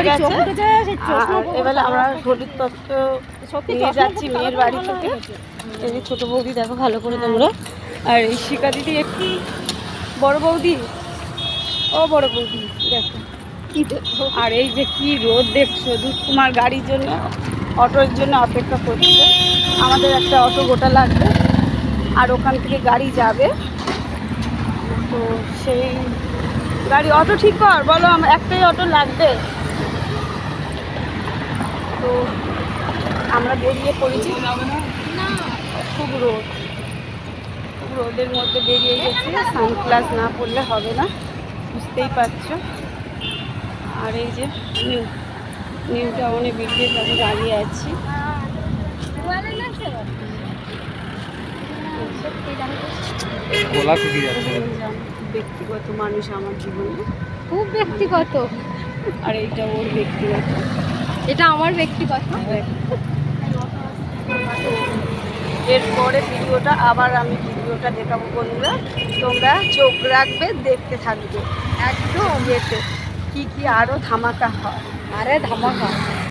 গেছে। এবার আমরা হলুদ তত্ত্ব নিয়ে যাচ্ছি মেয়ের বাড়ি থেকে। এই যে ছোটো বৌদি দেখো ভালো করে তোমরা, আর এই শিকা দিদি একটু বড় বৌদি, ও বড় বৌদি দেখো কি দেখো। আর এই যে কি রোদ দেখছো, দুধকুমার গাড়ির জন্য, অটোর জন্য অপেক্ষা করছে। আমাদের একটা অটো গোটা লাগবে, আর ওখান থেকে গাড়ি যাবে। তো সেই গাড়ি অটো ঠিক কর, বলো আমার একটাই অটো লাগবে। তো আমরা বেরিয়ে পড়েছি, খুব রোদ, খুব রোদের মধ্যে বেরিয়ে গেছি। সানগ্লাস না পরলে হবে না, বুঝতেই পারছো। আর এই যে নিউ টাউনে ব্রিজের কাছে দাঁড়িয়ে আছি। ব্যক্তিগত মানুষ আমার জীবনে, খুব ব্যক্তিগত। আর এইটা ওর ব্যক্তিগত, এটা আমার ব্যক্তিগত। এরপরে ভিডিওটা আবার আমি ভিডিওটা দেখাবো বন্ধুরা, তোমরা চোখ রাখবে, দেখতে থাকবে একদম। এতে কি কি আরো ধামাকা হয়, আরে ধামাকা।